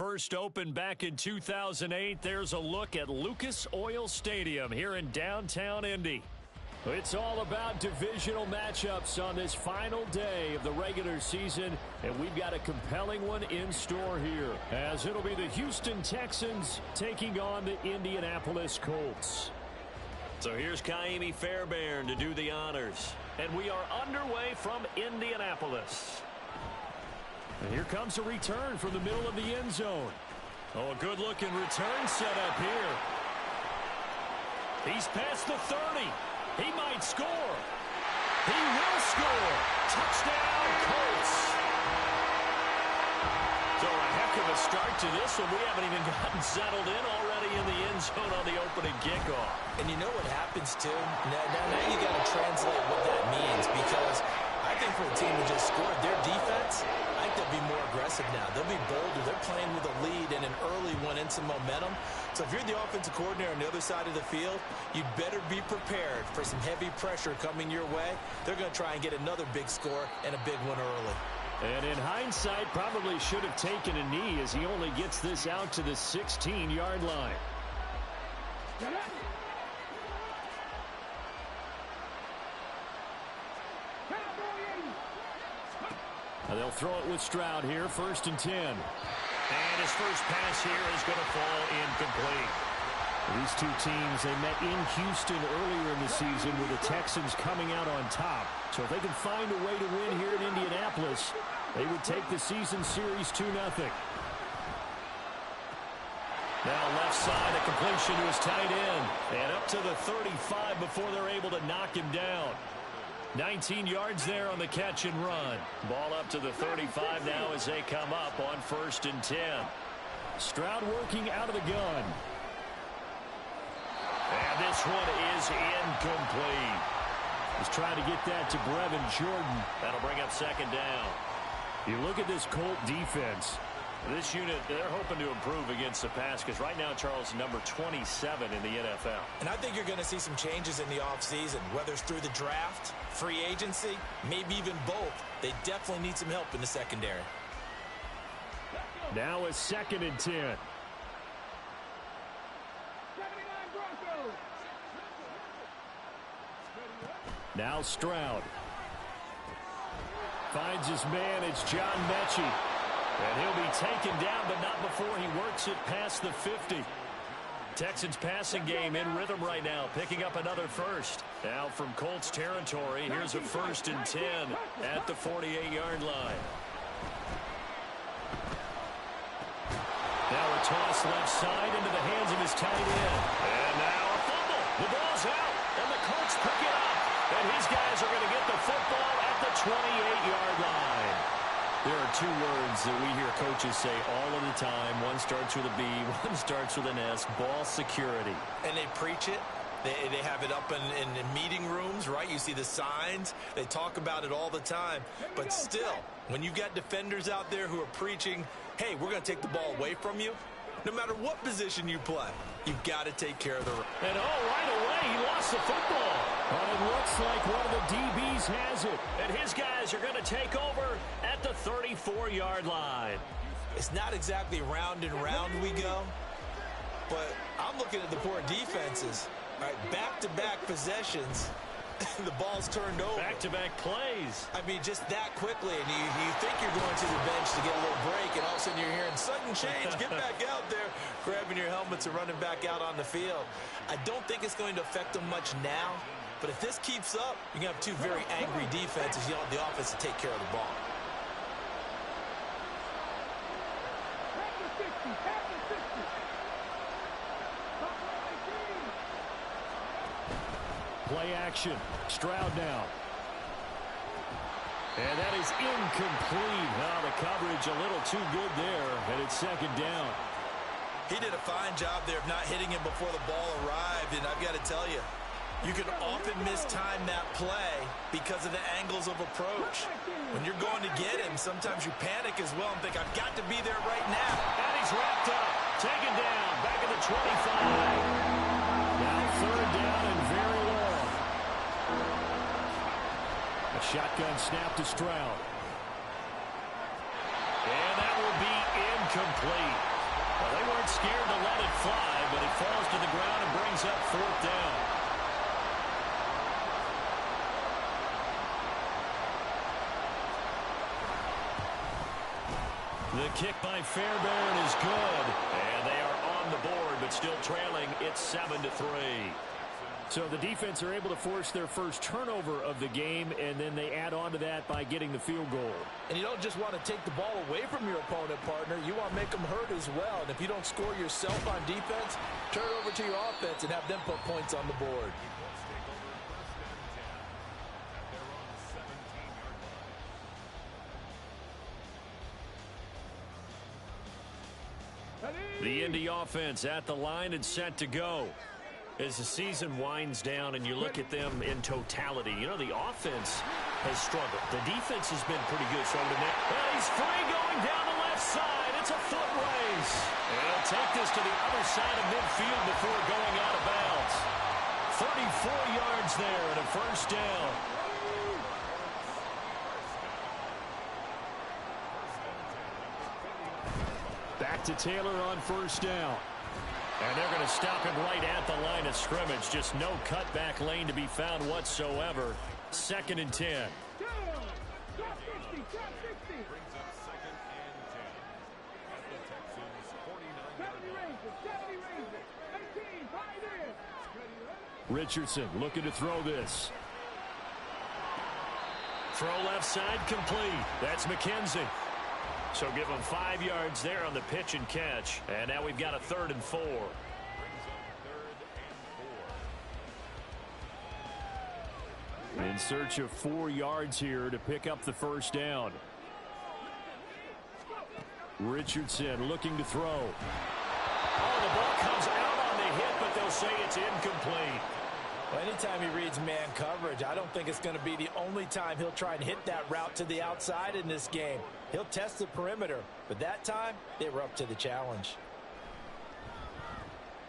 first opened back in 2008. There's a look at Lucas Oil Stadium here in downtown Indy. It's all about divisional matchups on this final day of the regular season, and we've got a compelling one in store here, as it'll be the Houston Texans taking on the Indianapolis Colts. So here's Kaimi Fairbairn to do the honors, and we are underway from Indianapolis. And here comes a return from the middle of the end zone. Oh, a good-looking return set up here. He's past the 30. He might score. He will score. Touchdown, Colts. So a heck of a start to this one. We haven't even gotten settled in already in the end zone on the opening kickoff. And you know what happens, too? Now you got to translate what that means, because I think for a team who just scored, their defense, I think they'll be more aggressive now. They'll be bolder. They're playing with a lead and an early one and some momentum. So if you're the offensive coordinator on the other side of the field, you'd better be prepared for some heavy pressure coming your way. They're going to try and get another big score and a big one early. And in hindsight, probably should have taken a knee as he only gets this out to the 16-yard line. They'll throw it with Stroud here, 1st and 10. And his first pass here is going to fall incomplete. These two teams, they met in Houston earlier in the season with the Texans coming out on top. So if they can find a way to win here in Indianapolis, they would take the season series 2-0. Now left side, a completion to his tight end. And up to the 35 before they're able to knock him down. 19 yards there on the catch and run. Ball up to the 35 now as they come up on 1st and 10. Stroud working out of the gun. And this one is incomplete. He's trying to get that to Brevin Jordan. That'll bring up 2nd down. You look at this Colt defense. This unit, they're hoping to improve against the pass because right now, Charles, number 27 in the NFL. And I think you're going to see some changes in the offseason, whether it's through the draft, free agency, maybe even both. They definitely need some help in the secondary. Now a 2nd and 10. Now Stroud. Finds his man. It's John Mechie. And he'll be taken down, but not before he works it past the 50. Texans passing game in rhythm right now, picking up another first. Now from Colts territory, here's a 1st and 10 at the 48-yard line. Now a toss left side into the hands of his tight end. And now a fumble. The ball's out, and the Colts pick it up. And his guys are going to get the football at the 28-yard line. There are two words that we hear coaches say all of the time. One starts with a B, one starts with an S, ball security. And they preach it. They have it up in meeting rooms, right? You see the signs. They talk about it all the time. But still, when you've got defenders out there who are preaching, hey, we're going to take the ball away from you, no matter what position you play, you've got to take care of the run. And right away, he lost the football. But it looks like one of the DBs has it. And his guys are going to take over at the 34-yard line. It's not exactly round and round we go, but I'm looking at the poor defenses. All right, back-to-back possessions. The ball's turned over. Back-to-back plays. I mean, just that quickly, and you think you're going to the bench to get a little break, and all of a sudden you're hearing sudden change. Get back out there, grabbing your helmets and running back out on the field. I don't think it's going to affect them much now, but if this keeps up, you're going to have two very angry defenses. You want the offense to take care of the ball. Play action. Stroud now. And that is incomplete. Now the coverage a little too good there, and it's 2nd down. He did a fine job there of not hitting him before the ball arrived, and I've got to tell you, you can often mistime that play because of the angles of approach. When you're going to get him, sometimes you panic as well and think, I've got to be there right now. And he's wrapped up. Taken down. Back at the 25. Now 3rd down and very long. A shotgun snap to Stroud. And that will be incomplete. Well, they weren't scared to let it fly, but it falls to the ground and brings up fourth down. The kick by Fairbairn is good. And they are on the board, but still trailing. It's 7-3. So the defense are able to force their first turnover of the game, and then they add on to that by getting the field goal. And you don't just want to take the ball away from your opponent, partner. You want to make them hurt as well. And if you don't score yourself on defense, turn it over to your offense and have them put points on the board. The Indy offense at the line and set to go. As the season winds down and you look at them in totality, you know, the offense has struggled. The defense has been pretty good. So he's free going down the left side. It's a foot race. And he'll take this to the other side of midfield before going out of bounds. 34 yards there and a first down. Back to Taylor on first down. And they're going to stop him right at the line of scrimmage. Just no cutback lane to be found whatsoever. 2nd and 10. Richardson looking to throw this. Throw left side complete. That's McKenzie. So give him 5 yards there on the pitch and catch. And now we've got a 3rd and 4. In search of 4 yards here to pick up the first down. Richardson looking to throw. Oh, the ball comes out on the hit, but they'll say it's incomplete. Well, anytime he reads man coverage, I don't think it's going to be the only time he'll try and hit that route to the outside in this game. He'll test the perimeter, but that time they were up to the challenge.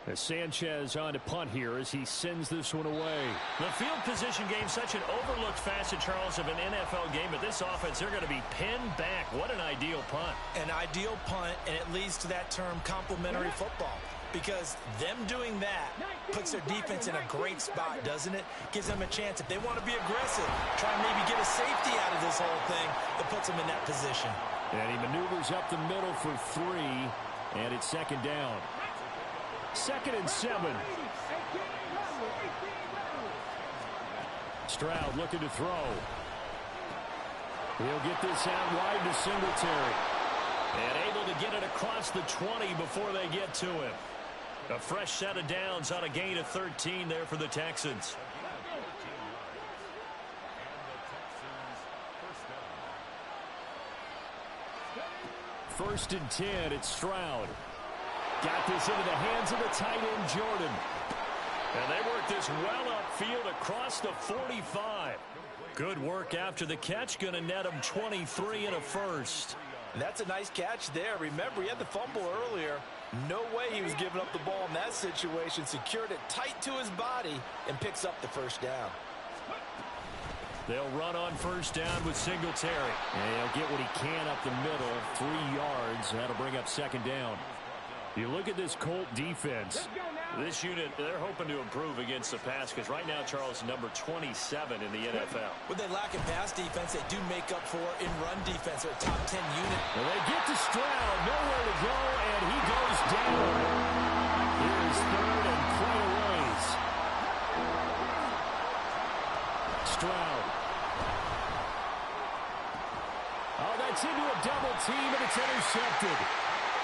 As Sanchez on to punt here as he sends this one away. The field position game, such an overlooked facet, Charles, of an NFL game. But this offense, they're going to be pinned back. What an ideal punt. An ideal punt, and it leads to that term complementary football. Because them doing that puts their defense in a great spot, doesn't it? Gives them a chance. If they want to be aggressive, try and maybe get a safety out of this whole thing, that puts them in that position. And he maneuvers up the middle for 3, and it's 2nd down. 2nd and 7. Stroud looking to throw. He'll get this out wide to Singletary. And able to get it across the 20 before they get to him. A fresh set of downs on a gain of 13 there for the Texans. First and 10, it's Stroud. Got this into the hands of the tight end, Jordan. And they work this well upfield across the 45. Good work after the catch. Going to net him 23 and a first. And that's a nice catch there. Remember, he had the fumble earlier. No way he was giving up the ball in that situation. Secured it tight to his body and picks up the first down. They'll run on first down with Singletary. And he'll get what he can up the middle. 3 yards. That'll bring up 2nd down. You look at this Colt defense. This unit, they're hoping to improve against the pass because right now, Charles, number 27 in the NFL. When they lack in pass defense, they do make up for in run defense. They're a top 10 unit. Well, they get to Stroud, nowhere to go, and he goes down. Here's 3rd and quite a ways. Stroud. Oh, that's into a double team, and it's intercepted.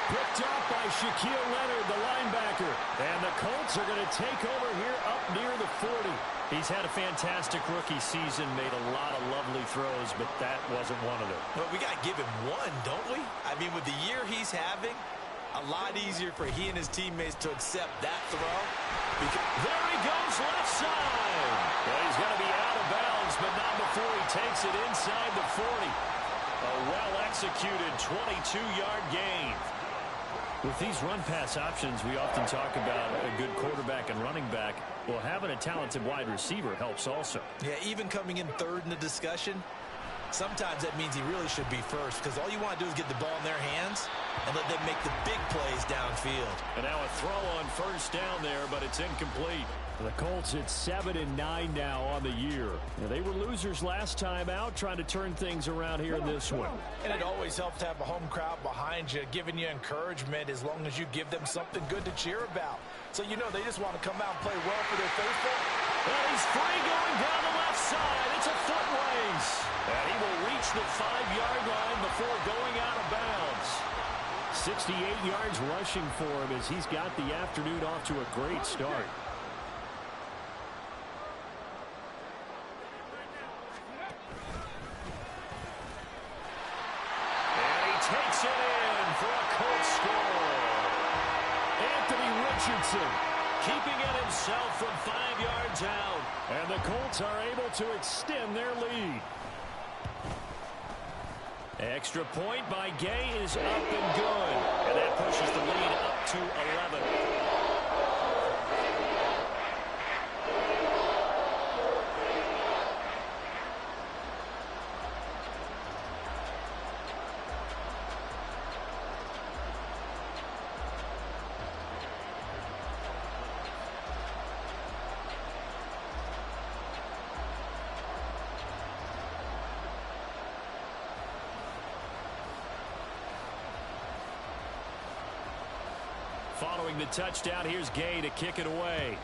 Picked off by Shaquille Leonard, the linebacker. And the Colts are going to take over here up near the 40. He's had a fantastic rookie season, made a lot of lovely throws, but that wasn't one of them. Well, we got to give him one, don't we? I mean, with the year he's having, a lot easier for he and his teammates to accept that throw. There he goes, left side. Well, he's going to be out of bounds, but not before he takes it inside the 40. A well-executed 22-yard gain. With these run-pass options, we often talk about a good quarterback and running back. Well, having a talented wide receiver helps also. Yeah, even coming in 3rd in the discussion, Sometimes that means he really should be first because all you want to do is get the ball in their hands and let them make the big plays downfield. And now a throw on first down there, but it's incomplete. The Colts at 7-9 now on the year. They were losers last time out, trying to turn things around here in this one. And it always helps to have a home crowd behind you, giving you encouragement as long as you give them something good to cheer about. So you know they just want to come out and play well for their faithful. Well, he's free going down the left side. It's a foot race. And he will reach the 5-yard line before going out of bounds. 68 yards rushing for him as he's got the afternoon off to a great start. Takes it in for a Colts score. Anthony Richardson keeping it himself from 5 yards out. And the Colts are able to extend their lead. Extra point by Gay is up and good. And that pushes the lead up to 11. Following the touchdown, here's Gay to kick it away.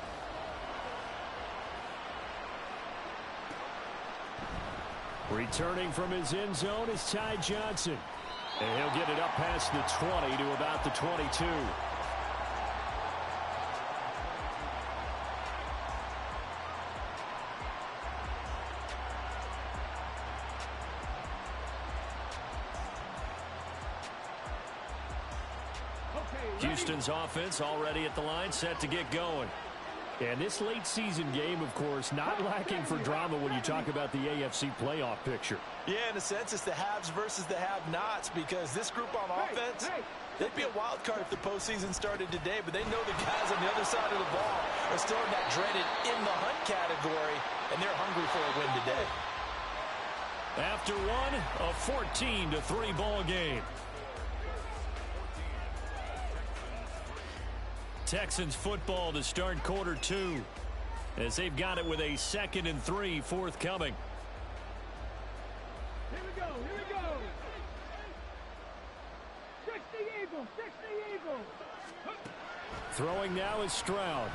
Returning from his end zone is Ty Johnson. And he'll get it up past the 20 to about the 22. Houston's offense already at the line, set to get going. And this late season game, of course, not lacking for drama when you talk about the AFC playoff picture. Yeah, in a sense, it's the haves versus the have-nots because this group on offense, they'd be a wild card if the postseason started today, but they know the guys on the other side of the ball are still in that dreaded in-the-hunt category, and they're hungry for a win today. After one, a 14-3 ball game. Texans football to start quarter 2 as they've got it with a 2nd and 3 forthcoming. Here we go, here we go. 60 Eagles, 60 Eagles. Throwing now is Stroud.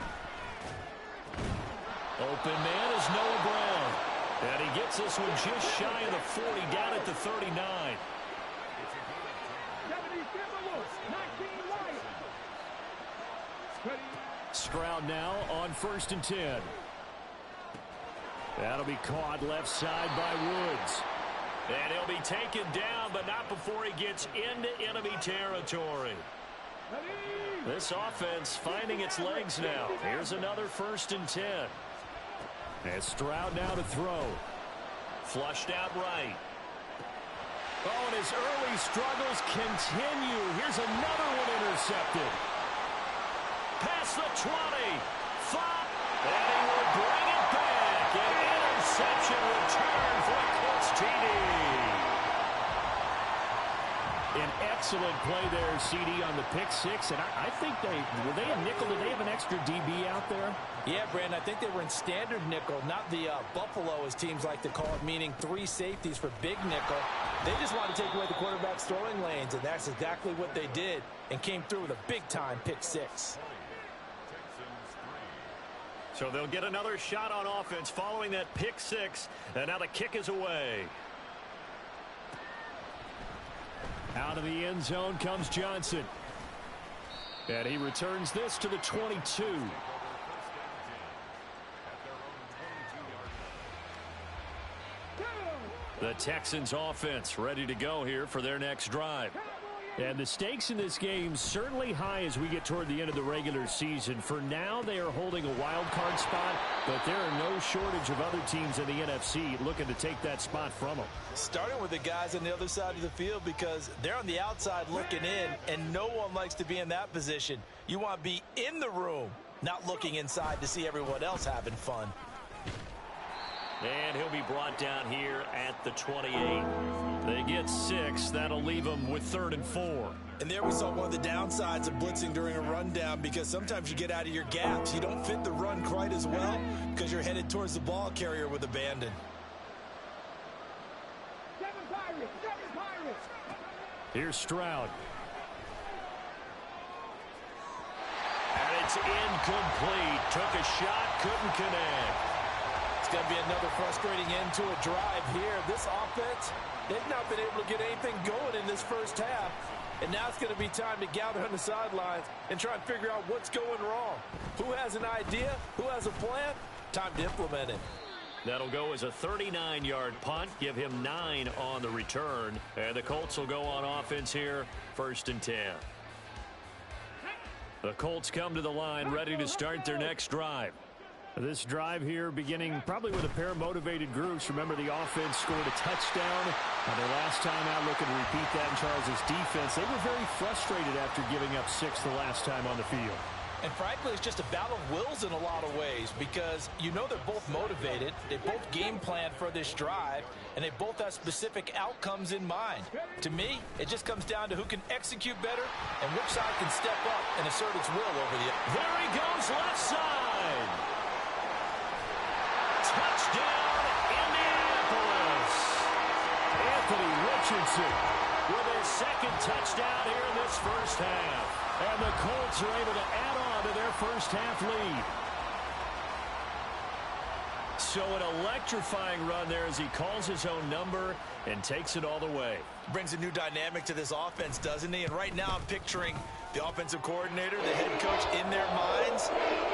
Open man is Noah Brown. And he gets this one just shy of the 40 down at the 39. 70 Timberwolves, 19 Lions. Stroud now on 1st and 10. That'll be caught left side by Woods. And he'll be taken down, but not before he gets into enemy territory. This offense finding its legs now. Here's another 1st and 10. And Stroud now to throw. Flushed out right. Oh, and his early struggles continue. Here's another one intercepted. Past the 20. 5. And he will bring it back. An interception return for a Colts TD. An excellent play there, CD, on the pick 6. And I think were they in nickel? Did they have an extra DB out there? Yeah, Brandon, I think they were in standard nickel, not the Buffalo, as teams like to call it, meaning 3 safeties for big nickel. They just want to take away the quarterback's throwing lanes, and that's exactly what they did and came through with a big-time pick 6. So they'll get another shot on offense following that pick 6, and now the kick is away. Out of the end zone comes Johnson. And he returns this to the 22. The Texans offense ready to go here for their next drive. And the stakes in this game certainly high as we get toward the end of the regular season. For now, they are holding a wild card spot, but there are no shortage of other teams in the NFC looking to take that spot from them. Starting with the guys on the other side of the field because they're on the outside looking in, and no one likes to be in that position. You want to be in the room, not looking inside to see everyone else having fun. And he'll be brought down here at the 28. They get 6. That'll leave them with 3rd and 4. And there we saw one of the downsides of blitzing during a rundown, because sometimes you get out of your gaps. You don't fit the run quite as well because you're headed towards the ball carrier with abandon. 7 Pirates, 7 Pirates. Here's Stroud. And it's incomplete. Took a shot, couldn't connect. It's going to be another frustrating end to a drive here. This offense, they've not been able to get anything going in this first half. And now it's going to be time to gather on the sidelines and try and figure out what's going wrong. Who has an idea? Who has a plan? Time to implement it. That'll go as a 39-yard punt. Give him 9 on the return. And the Colts will go on offense here, 1st and 10. The Colts come to the line ready to start their next drive. This drive here beginning probably with a pair of motivated groups. Remember, the offense scored a touchdown. Their last time out, looking to repeat that in Charles' defense. They were very frustrated after giving up 6 the last time on the field. And frankly, it's just a battle of wills in a lot of ways, because you know they're both motivated. They both game plan for this drive, and they both have specific outcomes in mind. To me, it just comes down to who can execute better and which side can step up and assert its will over the other. There he goes, left side. Touchdown, Indianapolis. Anthony Richardson with his 2nd touchdown here in this first half. And the Colts are able to add on to their first half lead. So an electrifying run there as he calls his own number and takes it all the way. Brings a new dynamic to this offense, doesn't he? And right now I'm picturing the offensive coordinator, the head coach in their minds,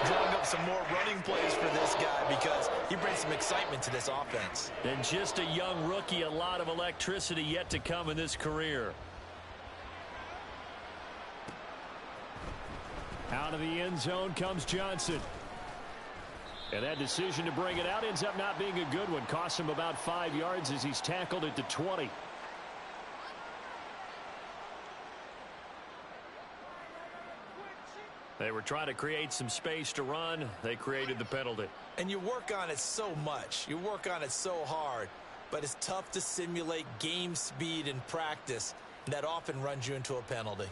drawing up some more running plays for this guy, because he brings some excitement to this offense. And just a young rookie, a lot of electricity yet to come in this career. Out of the end zone comes Johnson. And that decision to bring it out ends up not being a good one. Costs him about 5 yards as he's tackled at the 20. They were trying to create some space to run. They created the penalty. And you work on it so much. You work on it so hard. But it's tough to simulate game speed in practice. And that often runs you into a penalty.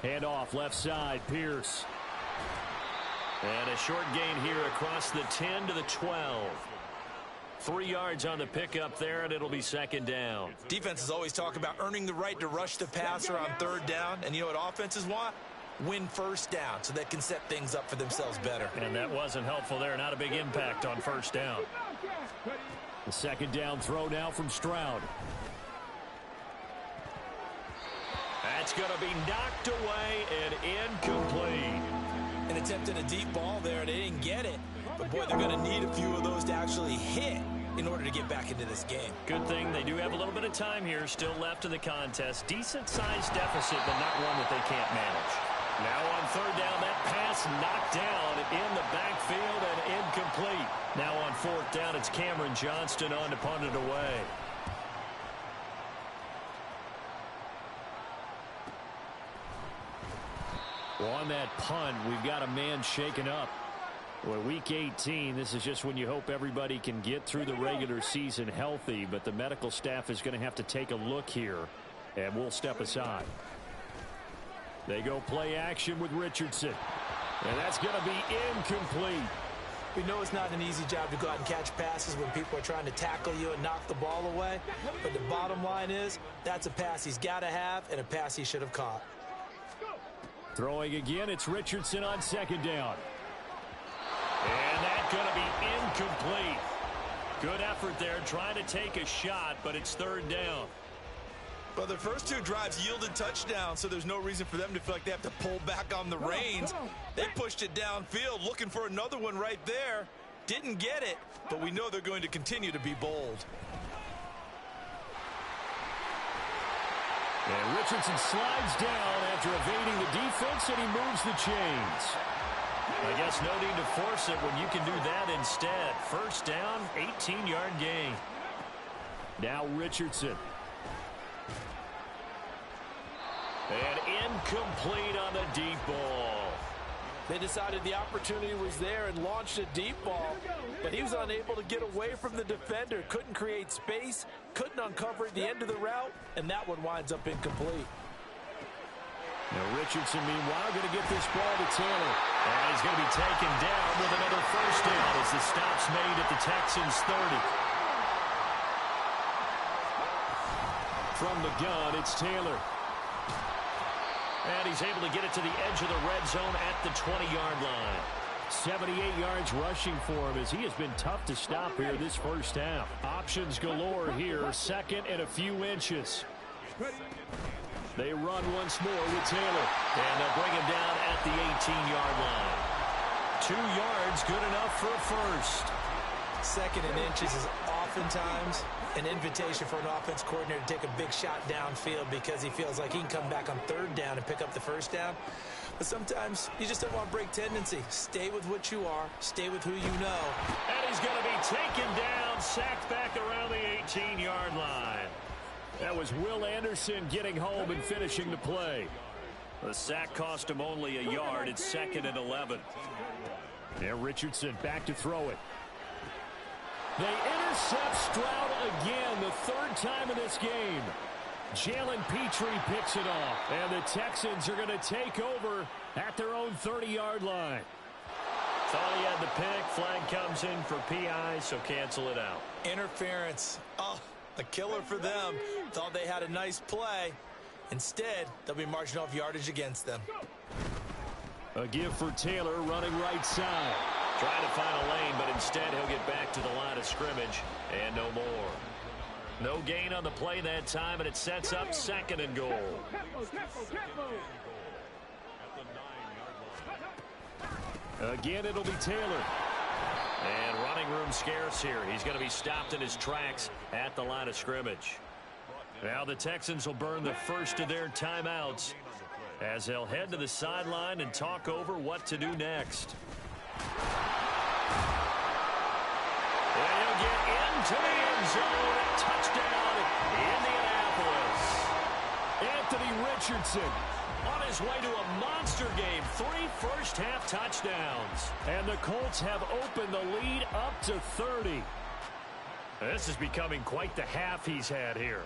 Hand off left side, Pierce. And a short gain here across the 10 to the 12. 3 yards on the pickup there, and it'll be 2nd down. Defenses always talk about earning the right to rush the passer on 3rd down. And you know what offenses want? Win 1st down so they can set things up for themselves better. And that wasn't helpful there. Not a big impact on 1st down. The 2nd down throw now from Stroud. That's going to be knocked away and incomplete. An attempt at a deep ball there, and they didn't get it. But, boy, they're going to need a few of those to actually hit in order to get back into this game. Good thing they do have a little bit of time here still left in the contest. Decent-sized deficit, but not one that they can't manage. Now on 3rd down, that pass knocked down in the backfield and incomplete. Now on 4th down, it's Cameron Johnston on to punt it away. Well, on that punt, we've got a man shaken up. Well, week 18, this is just when you hope everybody can get through the regular season healthy, but the medical staff is going to have to take a look here, and we'll step aside. They go play action with Richardson, and that's going to be incomplete. We know it's not an easy job to go out and catch passes when people are trying to tackle you and knock the ball away, but the bottom line is that's a pass he's got to have and a pass he should have caught. Throwing again, it's Richardson on 2nd down. And that's going to be incomplete. Good effort there, trying to take a shot, but it's 3rd down. Well, their first 2 drives yielded touchdowns, so there's no reason for them to feel like they have to pull back on the reins. They pushed it downfield, looking for another one right there. Didn't get it, but we know they're going to continue to be bold. And Richardson slides down after evading the defense, and he moves the chains. I guess no need to force it when you can do that instead. 1st down, 18-yard gain. Now Richardson. And incomplete on the deep ball. They decided the opportunity was there and launched a deep ball, but he was unable to get away from the defender, couldn't create space, couldn't uncover at the end of the route, and that one winds up incomplete. Now Richardson, meanwhile, going to get this ball to Taylor. And he's going to be taken down with another first down as the stop's made at the Texans' 30. From the gun, it's Taylor. And he's able to get it to the edge of the red zone at the 20-yard line. 78 yards rushing for him as he has been tough to stop here this first half. Options galore here, second and a few inches. They run once more with Taylor. And they'll bring him down at the 18-yard line. 2 yards, good enough for a first. Second and inches is oftentimes an invitation for an offense coordinator to take a big shot downfield because he feels like he can come back on third down and pick up the first down. But sometimes you just don't want to break tendency. Stay with what you are. Stay with who you know. And he's going to be taken down, sacked back around the 18-yard line. That was Will Anderson getting home and finishing the play. The sack cost him only a yard. It's 2nd and 11. And Richardson back to throw it. They intercept Stroud again, the 3rd time in this game. Jalen Petrie picks it off, and the Texans are going to take over at their own 30-yard line. Thought he had the pick. Flag comes in for PI, so cancel it out. Interference. Oh, a killer for them. Thought they had a nice play. Instead, they'll be marching off yardage against them. A give for Taylor running right side. Trying to find a lane, but instead he'll get back to the line of scrimmage and no more. No gain on the play that time, and it sets up 2nd and goal. Again, it'll be Taylor. And running room scarce here. He's going to be stopped in his tracks at the line of scrimmage. Now the Texans will burn the first of their timeouts as they'll head to the sideline and talk over what to do next. And he'll get into the end zone. Touchdown, Indianapolis. Anthony Richardson on his way to a monster game. 3 first-half touchdowns. And the Colts have opened the lead up to 30. This is becoming quite the half he's had here.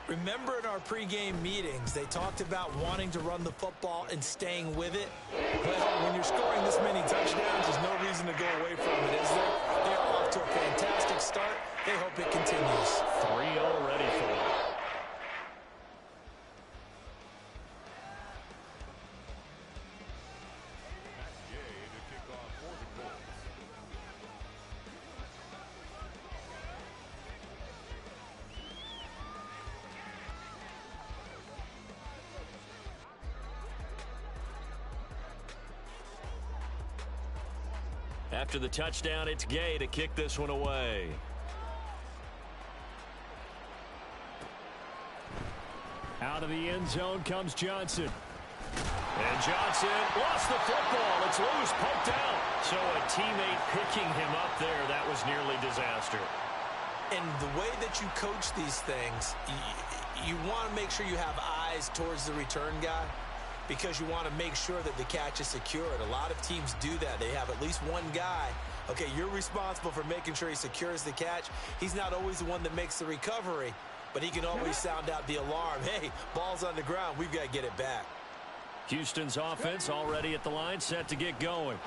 Remember in our pregame meetings, they talked about wanting to run the football and staying with it? Well, when you're scoring this many touchdowns, there's no reason to go away from it, is there? They're off to a fantastic start. They hope it continues. 3 already for them. After the touchdown, it's Gay to kick this one away. Out of the end zone comes Johnson. And Johnson lost the football. It's loose, poked out. So a teammate picking him up there, that was nearly disaster. And the way that you coach these things, you want to make sure you have eyes towards the return guy, because you want to make sure that the catch is secured. A lot of teams do that. They have at least one guy. Okay, you're responsible for making sure he secures the catch. He's not always the one that makes the recovery, but he can always sound out the alarm. Hey, ball's on the ground. We've got to get it back. Houston's offense already at the line, set to get going.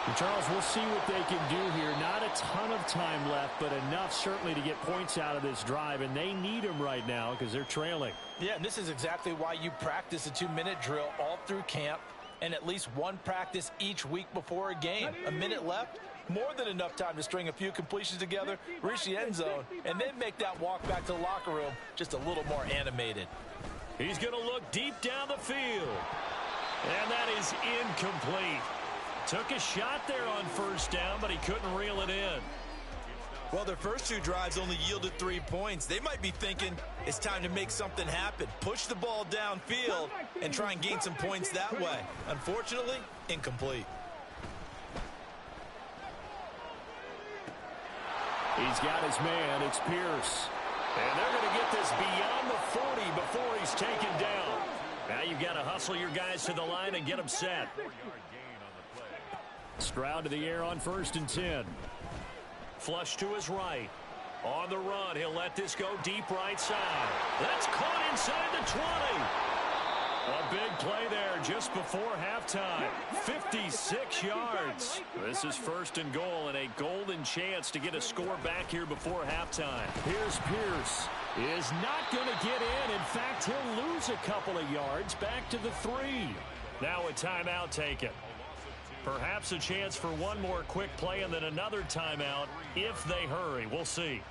And Charles, we'll see what they can do here. Not a ton of time left, but enough certainly to get points out of this drive, and they need them right now because they're trailing. Yeah, and this is exactly why you practice a 2-minute drill all through camp and at least one practice each week before a game. A minute left, more than enough time to string a few completions together, reach the end zone, and then make that walk back to the locker room just a little more animated. He's going to look deep down the field. And that is incomplete. Took a shot there on first down, but he couldn't reel it in. Well, their first 2 drives only yielded 3 points. They might be thinking it's time to make something happen. Push the ball downfield and try and gain some points that way. Unfortunately, incomplete. He's got his man. It's Pierce. And they're going to get this beyond the 40 before he's taken down. Now you've got to hustle your guys to the line and get them set. Stroud to the air on 1st and 10. Flush to his right. On the run, he'll let this go deep right side. That's caught inside the 20. A big play there just before halftime. 56 yards. This is 1st and goal and a golden chance to get a score back here before halftime. Here's Pierce. Is not going to get in. In fact, he'll lose a couple of yards back to the 3. Now a timeout taken. Perhaps a chance for one more quick play and then another timeout if they hurry. We'll see.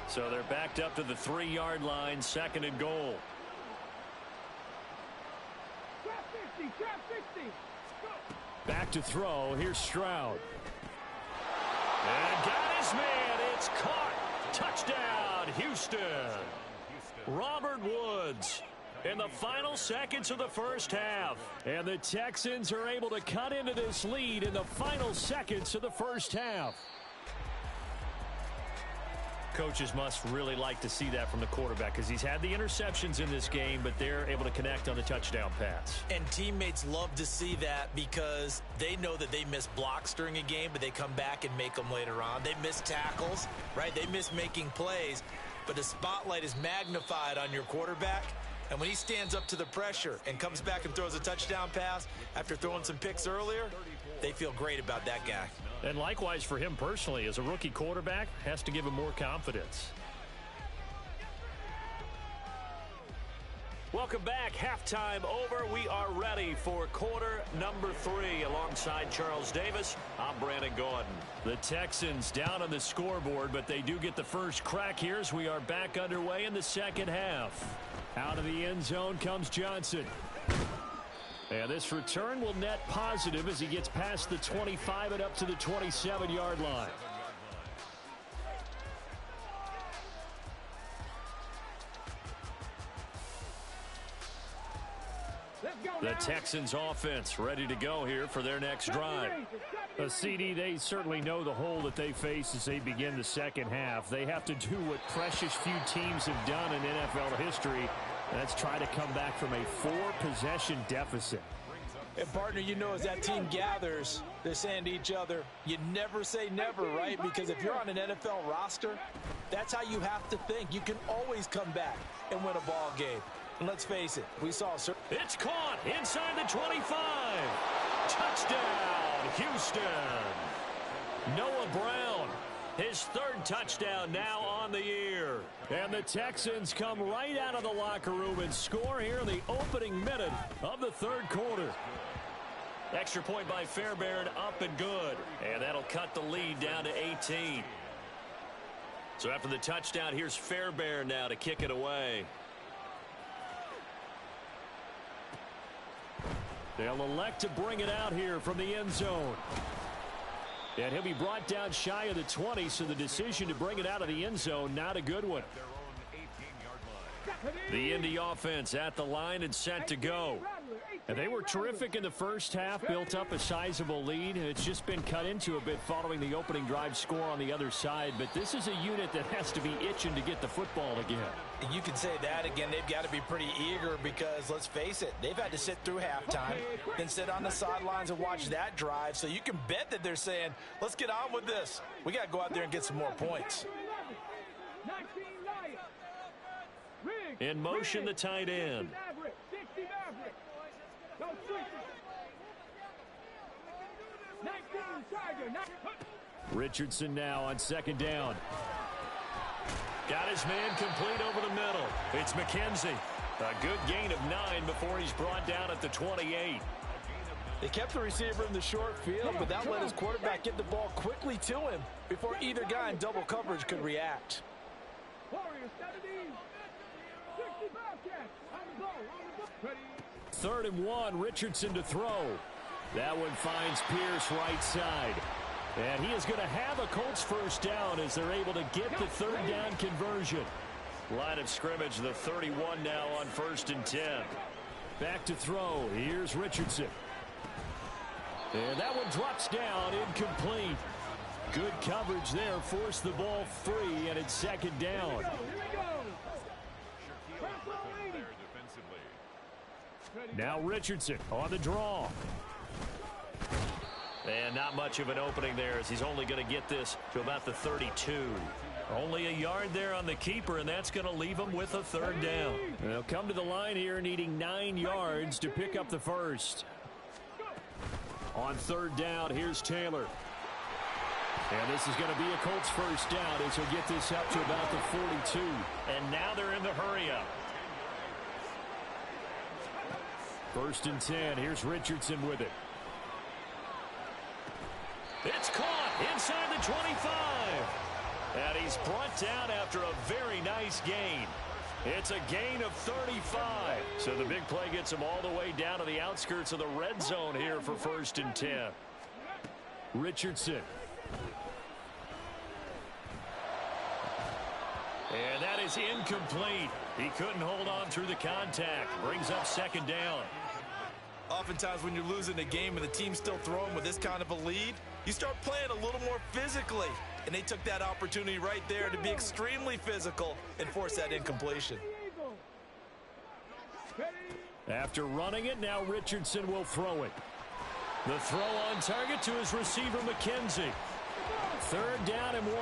So they're backed up to the 3-yard line, 2nd and goal. Back to throw. Here's Stroud. And got his man. It's caught. Touchdown, Houston. Robert Woods in the final seconds of the first half. And the Texans are able to cut into this lead in the final seconds of the first half. Coaches must really like to see that from the quarterback because he's had the interceptions in this game, but they're able to connect on the touchdown pass. And teammates love to see that because they know that they miss blocks during a game, but they come back and make them later on. They miss tackles, right? They miss making plays, but the spotlight is magnified on your quarterback. And when he stands up to the pressure and comes back and throws a touchdown pass after throwing some picks earlier, they feel great about that guy. And likewise for him personally, as a rookie quarterback, has to give him more confidence. Welcome back. Halftime over. We are ready for quarter number 3. Alongside Charles Davis, I'm Brandon Gordon. The Texans down on the scoreboard, but they do get the first crack here as we are back underway in the second half. Out of the end zone comes Johnson. And this return will net positive as he gets past the 25 and up to the 27-yard line. The Texans offense ready to go here for their next drive. CD, they certainly know the hole that they face as they begin the second half. They have to do what precious few teams have done in NFL history. That's try to come back from a 4-possession deficit. And, partner, you know, as that team gathers, they're saying to each other, you never say never, right? Because if you're on an NFL roster, that's how you have to think. You can always come back and win a ball game. And let's face it, we saw... It's caught inside the 25. Touchdown, Houston. Noah Brown, his 3rd touchdown now on the year. And the Texans come right out of the locker room and score here in the opening minute of the 3rd quarter. Extra point by Fairbairn, up and good. And that'll cut the lead down to 18. So after the touchdown, here's Fairbairn now to kick it away. They'll elect to bring it out here from the end zone. And he'll be brought down shy of the 20, so the decision to bring it out of the end zone, not a good one. The Indy offense at the line and set to go. And they were terrific in the first half, built up a sizable lead. It's just been cut into a bit following the opening drive score on the other side. But this is a unit that has to be itching to get the football again. You can say that again. They've got to be pretty eager because, let's face it, they've had to sit through halftime, then sit on the sidelines and watch that drive. So you can bet that they're saying, let's get on with this. We got to go out there and get some more points. In motion, the tight end. Richardson now on 2nd down. Got his man complete over the middle. It's McKenzie. A good gain of 9 before he's brought down at the 28. They kept the receiver in the short field, but that let his quarterback get the ball quickly to him before either guy in double coverage could react. 3rd and 1, Richardson to throw. That one finds Pierce right side. And he is going to have a Colts first down as they're able to get the 3rd down conversion. Line of scrimmage, the 31 now on 1st and 10. Back to throw. Here's Richardson. And that one drops down, incomplete. Good coverage there. Forced the ball free, and it's second down. Here we go. Now Richardson on the draw. And not much of an opening there, as he's only going to get this to about the 32. Only a yard there on the keeper, and that's going to leave him with a third down. They'll come to the line here needing 9 yards to pick up the first. On third down, here's Taylor. And this is going to be a Colts first down as he'll get this up to about the 42. And now they're in the hurry-up. First and 10. Here's Richardson with it. It's caught inside the 25. And he's brought down after a very nice gain. It's a gain of 35. So the big play gets him all the way down to the outskirts of the red zone here for first and 10. Richardson. And that is incomplete. He couldn't hold on through the contact. Brings up second down. Oftentimes when you're losing a game and the team's still throwing with this kind of a lead, you start playing a little more physically. And they took that opportunity right there to be extremely physical and force that incompletion. After running it, now Richardson will throw it. The throw on target to his receiver, McKenzie. Third down and 1.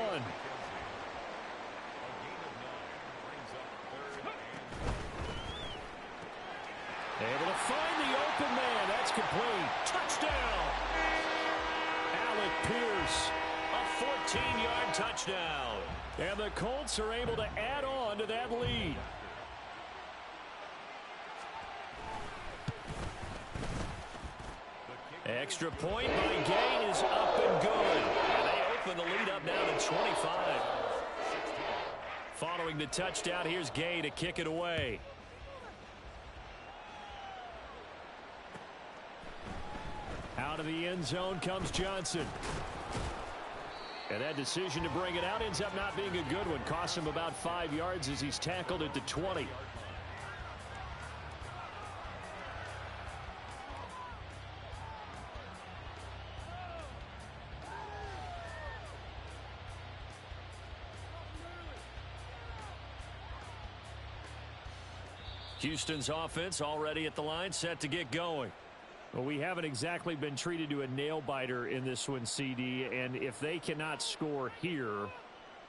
Able to find the open man. That's complete. Touchdown. Alec Pierce. A 14-yard touchdown. And the Colts are able to add on to that lead. Extra point by Gay is up and good. And they open the lead up now to 25. Following the touchdown, here's Gay to kick it away. Out of the end zone comes Johnson. And that decision to bring it out ends up not being a good one. Costs him about 5 yards as he's tackled at the 20. Houston's offense already at the line, set to get going. Well, we haven't exactly been treated to a nail-biter in this one, CD, and if they cannot score here,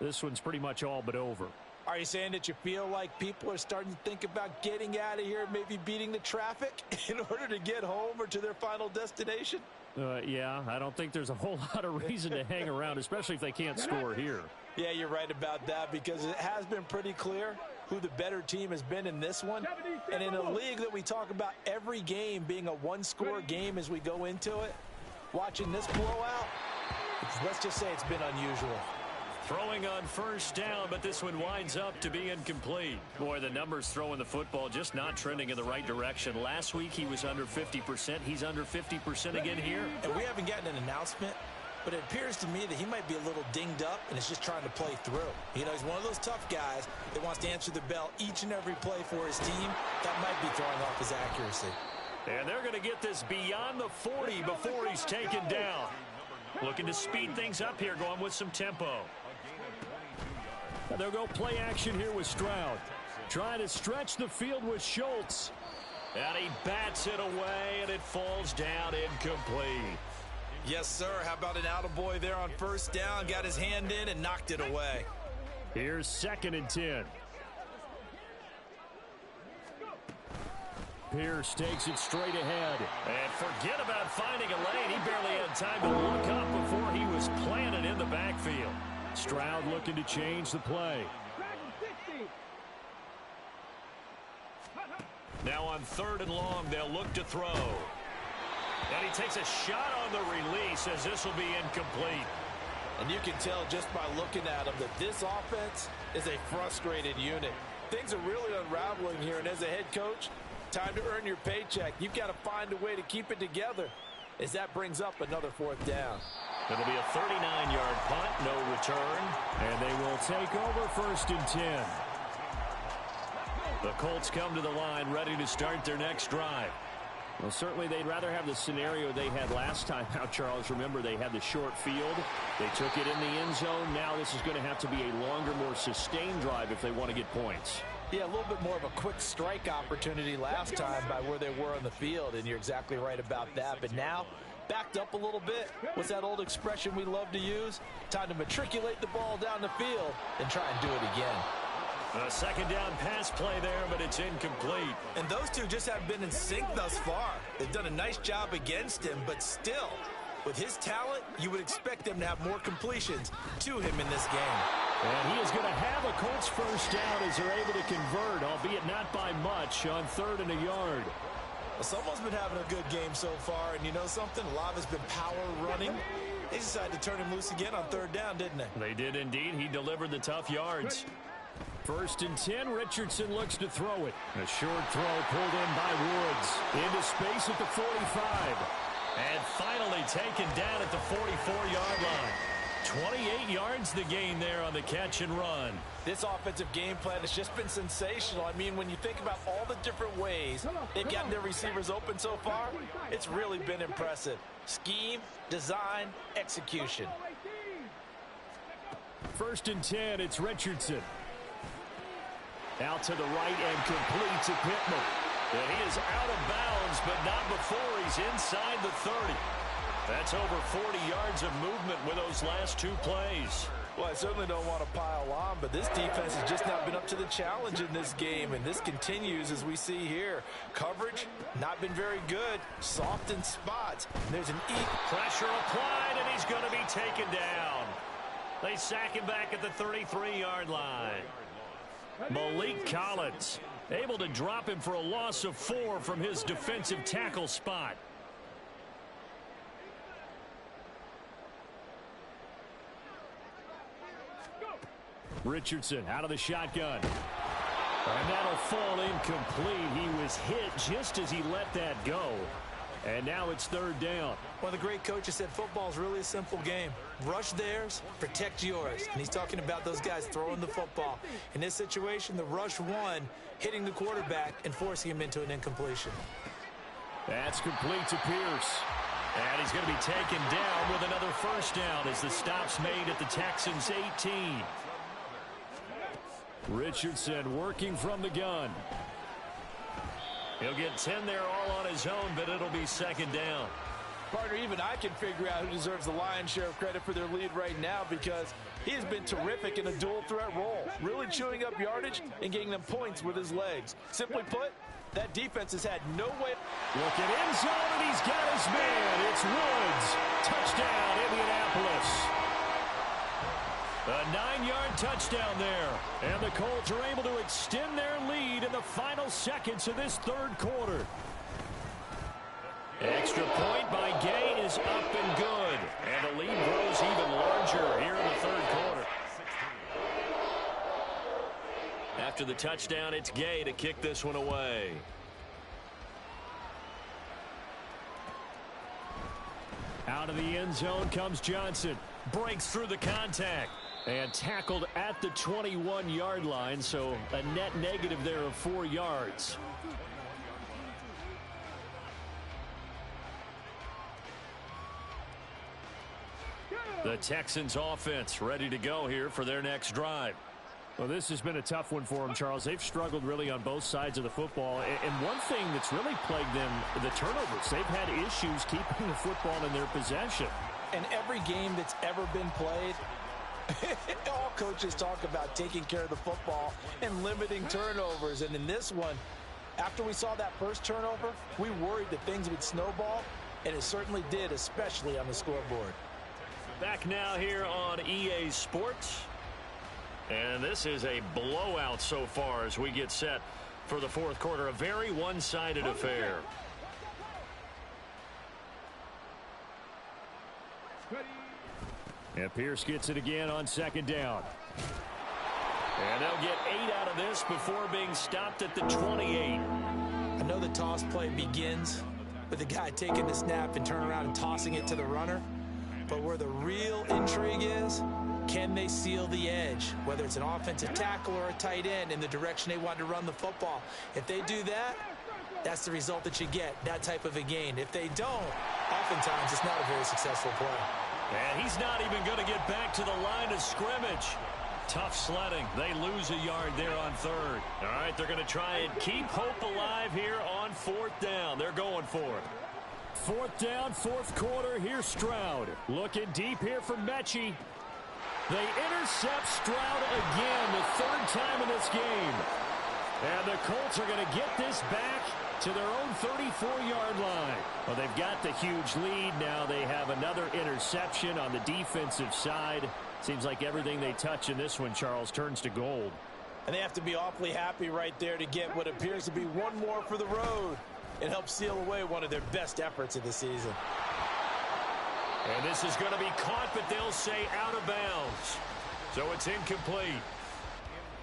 this one's pretty much all but over. Are you saying that you feel like people are starting to think about getting out of here, maybe beating the traffic in order to get home or to their final destination? Yeah, I don't think there's a whole lot of reason to hang around, especially if they can't score here. Yeah, you're right about that, because it has been pretty clear who the better team has been in this one. And in a league that we talk about every game being a one-score game as we go into it, watching this blowout, let's just say it's been unusual. Throwing on first down, but this one winds up to be incomplete. Boy, the numbers throwing the football just not trending in the right direction. Last week he was under 50%. He's under 50% again here. And we haven't gotten an announcement, but it appears to me that he might be a little dinged up and is just trying to play through. You know, he's one of those tough guys that wants to answer the bell each and every play for his team. That might be throwing off his accuracy. And they're going to get this beyond the 40 before he's taken down. Looking to speed things up here, going with some tempo. They'll go play action here with Stroud. Trying to stretch the field with Schultz. And he bats it away, and it falls down incomplete. Yes, sir. How about an attaboy there on first down? Got his hand in and knocked it away. Here's second and 10. Pierce takes it straight ahead. And forget about finding a lane. He barely had time to look up before he was planted in the backfield. Stroud looking to change the play. Now on third and long, they'll look to throw. And he takes a shot on the release as this will be incomplete. And you can tell just by looking at him that this offense is a frustrated unit. Things are really unraveling here, and as a head coach, time to earn your paycheck. You've got to find a way to keep it together as that brings up another fourth down. It'll be a 39-yard punt, no return, and they will take over first and 10. The Colts come to the line ready to start their next drive. Well, certainly they'd rather have the scenario they had last time out, Charles. Remember, they had the short field. They took it in the end zone. Now this is going to have to be a longer, more sustained drive if they want to get points. Yeah, a little bit more of a quick strike opportunity last time by where they were on the field, and you're exactly right about that. But now, backed up a little bit. What's that old expression we love to use? Time to matriculate the ball down the field and try and do it again. A second down pass play there, but it's incomplete. And those two just haven't been in sync thus far. They've done a nice job against him, but still, with his talent, you would expect them to have more completions to him in this game. And he is going to have a Colts first down as they're able to convert, albeit not by much, on 3rd and a yard. Well, someone's been having a good game so far, and you know something? A lot of it's been power running. They decided to turn him loose again on 3rd down, didn't they? They did indeed. He delivered the tough yards. 1st and 10, Richardson looks to throw it. A short throw pulled in by Woods. Into space at the 45. And finally taken down at the 44-yard line. 28 yards the gain there on the catch and run. This offensive game plan has just been sensational. I mean, when you think about all the different ways they've gotten their receivers open so far, it's really been impressive. Scheme, design, execution. 1st and 10, it's Richardson. Out to the right and complete to Pittman. And he is out of bounds, but not before he's inside the 30. That's over 40 yards of movement with those last 2 plays. Well, I certainly don't want to pile on, but this defense has just not been up to the challenge in this game, and this continues as we see here. Coverage, not been very good. Soft in spots. There's an pressure applied, and he's going to be taken down. They sack him back at the 33-yard line. Malik Collins able to drop him for a loss of 4 from his defensive tackle spot. Richardson out of the shotgun. And that'll fall incomplete. He was hit just as he let that go. And now it's 3rd down. One of the great coaches said football is really a simple game. Rush theirs, protect yours. And he's talking about those guys throwing the football. In this situation, the rush won, hitting the quarterback and forcing him into an incompletion. That's complete to Pierce. And he's going to be taken down with another first down as the stop's made at the Texans' 18. Richardson working from the gun. He'll get 10 there all on his own, but it'll be 2nd down. Partner, even I can figure out who deserves the lion's share of credit for their lead right now, because he has been terrific in a dual threat role, really chewing up yardage and getting them points with his legs. Simply put, that defense has had no way. Look at end zone, and he's got his man. It's Woods. Touchdown, Indianapolis. A 9-yard touchdown there. And the Colts are able to extend their lead in the final seconds of this 3rd quarter. Extra point by Gay is up and good. And the lead grows even larger here in the 3rd quarter. After the touchdown, it's Gay to kick this one away. Out of the end zone comes Johnson. Breaks through the contact. And tackled at the 21-yard line, so a net negative there of 4 yards. The Texans offense ready to go here for their next drive. Well, this has been a tough one for them, Charles. They've struggled really on both sides of the football. And one thing that's really plagued them, the turnovers. They've had issues keeping the football in their possession. In every game that's ever been played, all coaches talk about taking care of the football and limiting turnovers. And in this one, after we saw that first turnover, we worried that things would snowball, and it certainly did, especially on the scoreboard. Back now here on EA Sports. And this is a blowout so far as we get set for the 4th quarter. A very one-sided affair. And Pierce gets it again on 2nd down. And they'll get 8 out of this before being stopped at the 28. I know the toss play begins with the guy taking the snap and turning around and tossing it to the runner. But where the real intrigue is, can they seal the edge, whether it's an offensive tackle or a tight end, in the direction they want to run the football? If they do that, that's the result that you get, that type of a gain. If they don't, oftentimes it's not a very successful play. And he's not even going to get back to the line of scrimmage. Tough sledding. They lose a yard there on third. All right, they're going to try and keep hope alive here on fourth down. They're going for it. Fourth down, fourth quarter. Here's Stroud. Looking deep here for Mechie. They intercept Stroud again, the third time in this game. And the Colts are going to get this back to their own 34-yard line. Well, they've got the huge lead. Now they have another interception on the defensive side. Seems like everything they touch in this one, Charles, turns to gold. And they have to be awfully happy right there to get what appears to be one more for the road. It helps seal away one of their best efforts of the season. And this is going to be caught, but they'll say out of bounds. So it's incomplete.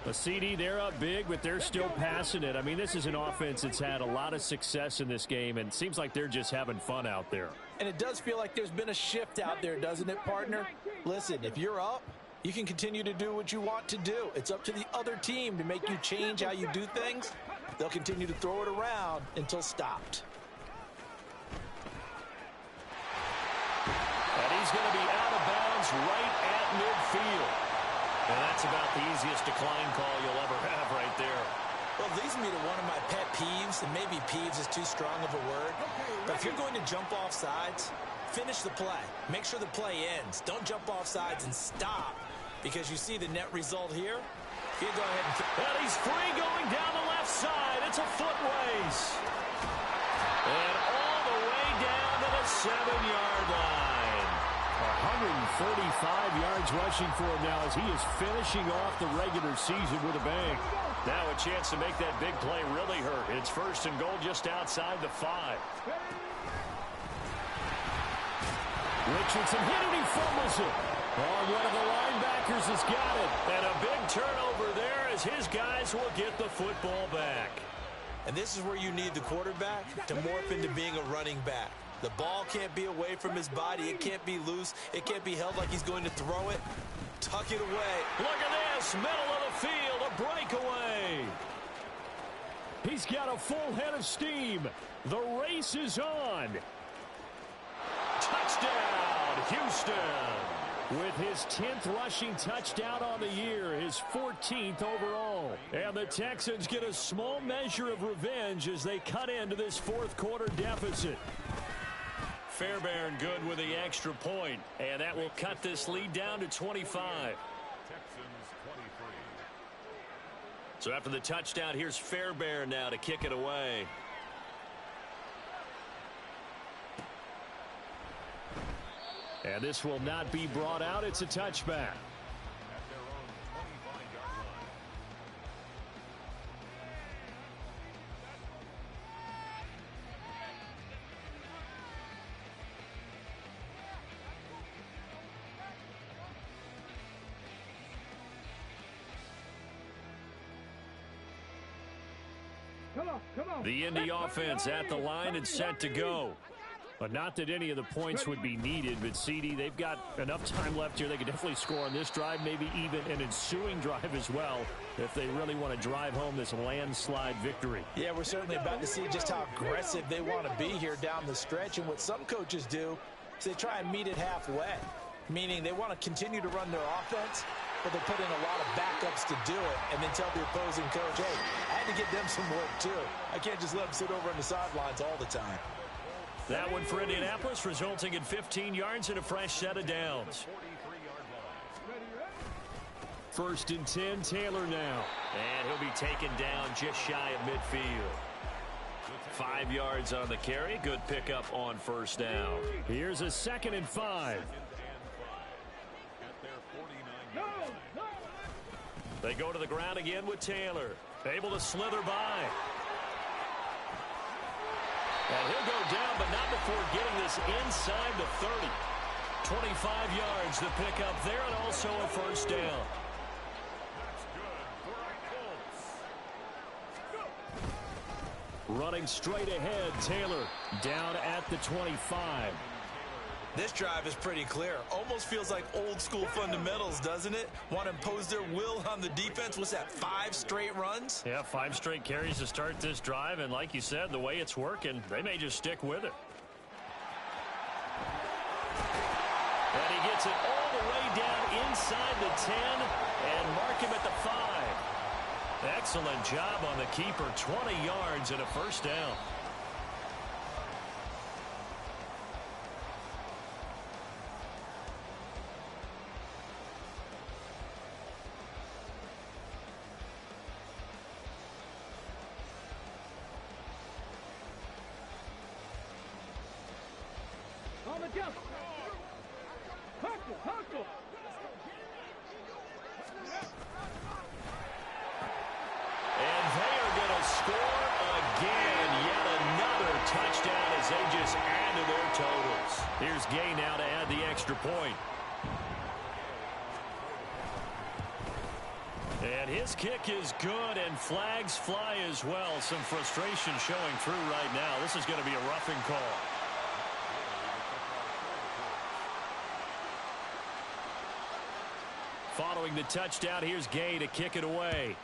A CD, they're up big, but they're still passing it. I mean, this is an offense that's had a lot of success in this game, and it seems like they're just having fun out there. And it does feel like there's been a shift out there, doesn't it, partner? Listen, if you're up, you can continue to do what you want to do. It's up to the other team to make you change how you do things. They'll continue to throw it around until stopped. And he's going to be out of bounds right at midfield. And that's about the easiest decline call you'll ever have right there. Well, it leads me to one of my pet peeves, and maybe peeves is too strong of a word. But if you're going to jump off sides, finish the play. Make sure the play ends. Don't jump off sides and stop, because you see the net result here. You go ahead and he's free going down the left side. It's a foot race. And all the way down to the 7-yard line. 145 yards rushing for him now as he is finishing off the regular season with a bang. Now a chance to make that big play really hurt. It's first and goal just outside the 5. Richardson hit it, he fumbles it. Oh, one of the linebackers has got it. And a big turnover there as his guys will get the football back. And this is where you need the quarterback to morph into being a running back. The ball can't be away from his body. It can't be loose. It can't be held like he's going to throw it. Tuck it away. Look at this. Middle of the field. A breakaway. He's got a full head of steam. The race is on. Touchdown, Houston. With his 10th rushing touchdown on the year, his 14th overall. And the Texans get a small measure of revenge as they cut into this fourth quarter deficit. Fairbairn good with the extra point, and that will cut this lead down to 25. So after the touchdown, here's Fairbairn now to kick it away. And this will not be brought out. It's a touchback. The Indy offense at the line and set to go. But not that any of the points would be needed, but CD, they've got enough time left here. They could definitely score on this drive, maybe even an ensuing drive as well, if they really want to drive home this landslide victory. Yeah, we're certainly about to see just how aggressive they want to be here down the stretch. And what some coaches do is they try and meet it halfway, meaning they want to continue to run their offense, but they put in a lot of backups to do it and then tell the opposing coach, hey, I had to get them some work too. I can't just let them sit over on the sidelines all the time. That one for Indianapolis, resulting in 15 yards and a fresh set of downs. First and 10, Taylor now. And he'll be taken down just shy of midfield. 5 yards on the carry. Good pickup on first down. Here's a 2nd and 5. They go to the ground again with Taylor. Able to slither by. And he'll go down, but not before getting this inside the 30. 25 yards the pickup there, and also a first down. Running straight ahead, Taylor down at the 25. This drive is pretty clear. Almost feels like old school fundamentals, doesn't it? Want to impose their will on the defense. What's that, 5 straight runs? Yeah, 5 straight carries to start this drive. And like you said, the way it's working, they may just stick with it. And he gets it all the way down inside the 10 and mark him at the 5. Excellent job on the keeper. 20 yards and a first down. On the jump. Hustle, hustle. And they are going to score again. Yet another touchdown as they just add to their totals. Here's Gay now to add the extra point. And his kick is good, and flags fly as well. Some frustration showing through right now. This is going to be a roughing call. Following the touchdown, here's Gay to kick it away.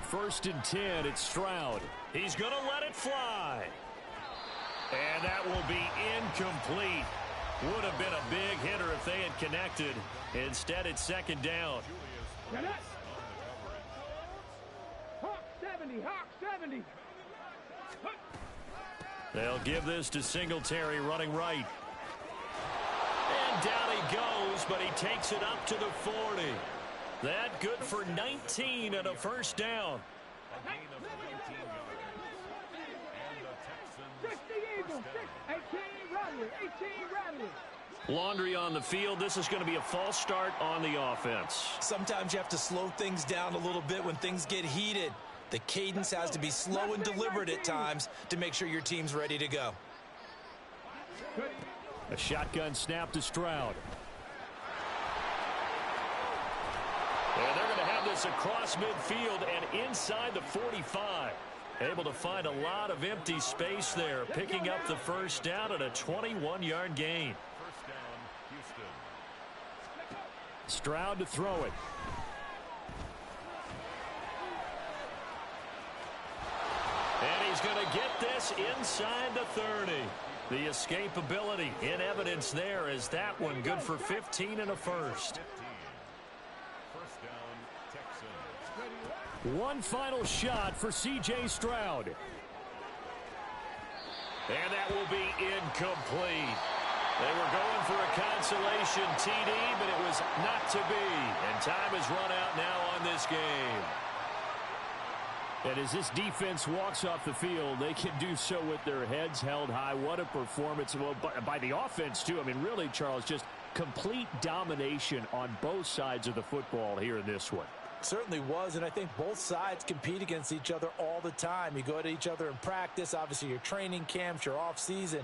First and 10, it's Stroud. He's going to let it fly. And that will be incomplete. Would have been a big hitter if they had connected. Instead, it's second down. Hawk 70, Hawk 70. They'll give this to Singletary running right. And down he goes, but he takes it up to the 40. That good for 19 and a first down. 60 Eagles, 18 Rattlers, 18 Rattlers. Laundry on the field. This is going to be a false start on the offense. Sometimes you have to slow things down a little bit when things get heated. The cadence has to be slow and deliberate at times to make sure your team's ready to go. A shotgun snap to Stroud. And they're going to have this across midfield and inside the 45. Able to find a lot of empty space there, picking up the first down at a 21-yard gain. Stroud to throw it. And he's going to get this inside the 30. The escapability in evidence there is that one good for 15 and a first. One final shot for C.J. Stroud. And that will be incomplete. They were going for a consolation TD, but it was not to be. And time has run out now on this game. And as this defense walks off the field, they can do so with their heads held high. What a performance. Well, by the offense, too. I mean, really, Charles, just complete domination on both sides of the football here in this one. Certainly was, and I think both sides compete against each other all the time. You go to each other in practice, obviously your training camps, your off season.